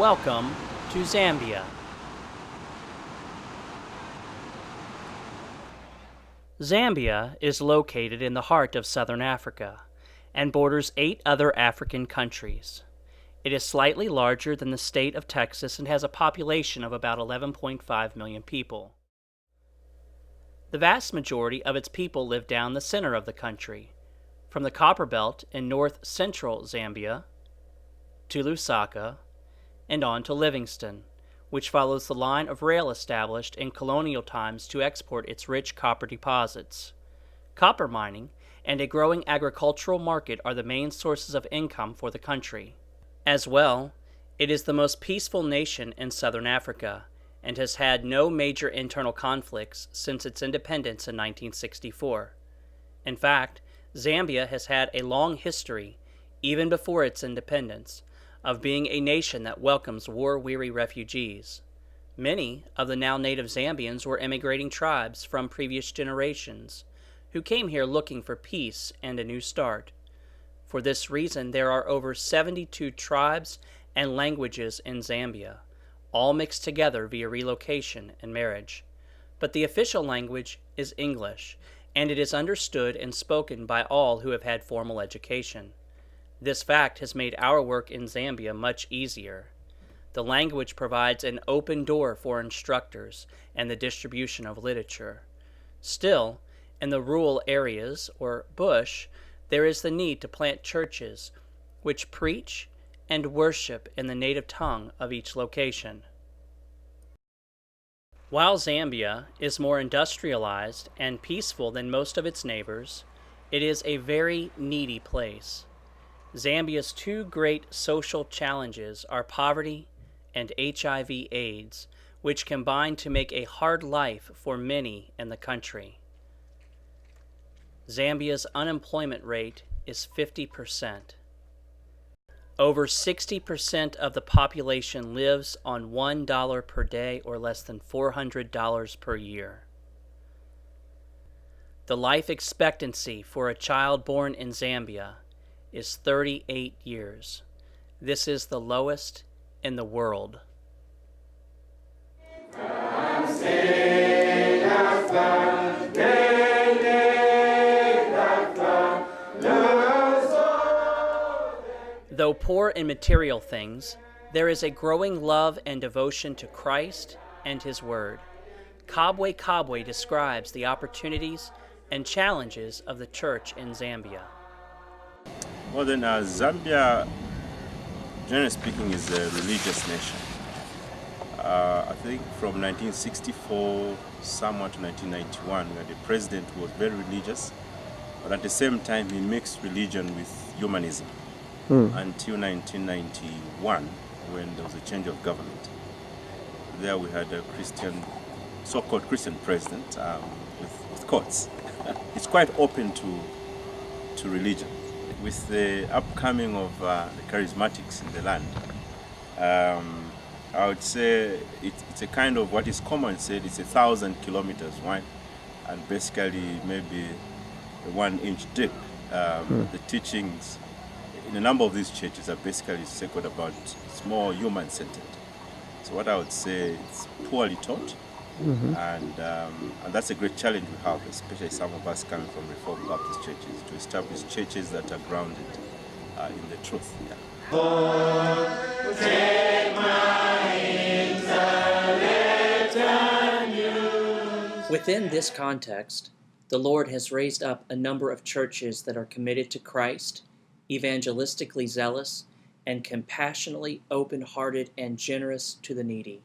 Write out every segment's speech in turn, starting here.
welcome to Zambia. Zambia is located in the heart of southern Africa and borders 8 other African countries. It is slightly larger than the state of Texas and has a population of about 11.5 million people. The vast majority of its people live down the center of the country, from the Copper Belt in north-central Zambia to Lusaka and on to Livingston, which follows the line of rail established in colonial times to export its rich copper deposits. Copper mining and a growing agricultural market are the main sources of income for the country. As well, it is the most peaceful nation in southern Africa and has had no major internal conflicts since its independence in 1964. In fact, Zambia has had a long history, even before its independence, of being a nation that welcomes war-weary refugees. Many of the now native Zambians were immigrating tribes from previous generations, who came here looking for peace and a new start. For this reason, there are over 72 tribes and languages in Zambia, all mixed together via relocation and marriage. But the official language is English, and it is understood and spoken by all who have had formal education. This fact has made our work in Zambia much easier. The language provides an open door for instructors and the distribution of literature. Still, in the rural areas, or bush, there is the need to plant churches, which preach and worship in the native tongue of each location. While Zambia is more industrialized and peaceful than most of its neighbors, it is a very needy place. Zambia's 2 great social challenges are poverty and HIV/AIDS, which combine to make a hard life for many in the country. Zambia's unemployment rate is 50%. Over 60% of the population lives on $1 per day or less than $400 per year. The life expectancy for a child born in Zambia is 38 years. This is the lowest in the world. Though poor in material things, there is a growing love and devotion to Christ and His Word. Kabwe Kabwe describes the opportunities and challenges of the church in Zambia. Well then, Zambia, generally speaking, is a religious nation. I think from 1964 somewhat to 1991, we had a president who was very religious, but at the same time he mixed religion with humanism until 1991, when there was a change of government. There we had a Christian, so-called Christian president with courts. It's quite open to religion. With the upcoming of the charismatics in the land, I would say it's a kind of what is common said, it's 1,000 kilometers wide and basically maybe a 1-inch deep. The teachings in a number of these churches are basically circled about, it's more human-centered. So what I would say, it's poorly taught, and that's a great challenge we have, especially some of us coming from Reformed Baptist churches, to establish churches that are grounded in the truth. Yeah. Lord, take my intellect and use. Within this context, the Lord has raised up a number of churches that are committed to Christ, evangelistically zealous, and compassionately open-hearted and generous to the needy.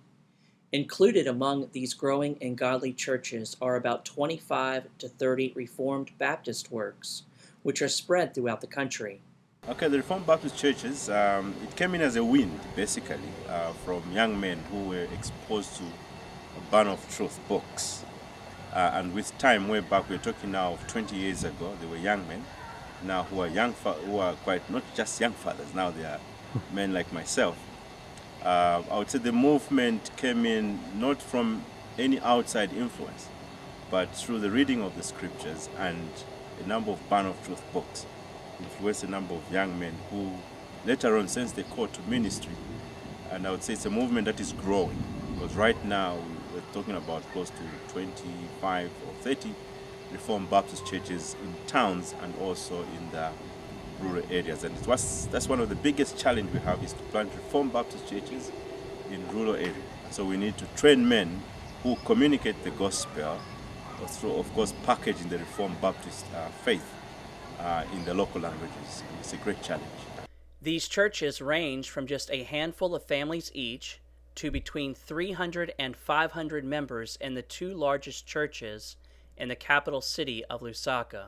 Included among these growing and godly churches are about 25 to 30 Reformed Baptist works, which are spread throughout the country. Okay, the Reformed Baptist churches, it came in as a wind, basically, from young men who were exposed to a Ban of Truth books. And with time, way back, we're talking now of 20 years ago, they were young men, now who are quite, not just young fathers, now they are men like myself. I would say the movement came in not from any outside influence, but through the reading of the scriptures and a number of Ban of Truth books, influenced a number of young men who later on, since they called to ministry, And I would say it's a movement that is growing, because right now we're talking about close to 25 or 30 Reformed Baptist churches in towns and also in the rural areas. And that's one of the biggest challenges we have, is to plant Reformed Baptist churches in rural areas. So we need to train men who communicate the gospel through, of course, packaging the Reformed Baptist faith in the local languages. It's a great challenge. These churches range from just a handful of families each to between 300 and 500 members in the two largest churches in the capital city of Lusaka.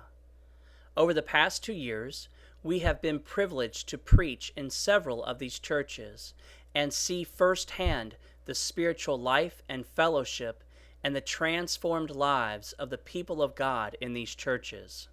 Over the past 2 years, we have been privileged to preach in several of these churches and see firsthand the spiritual life and fellowship and the transformed lives of the people of God in these churches.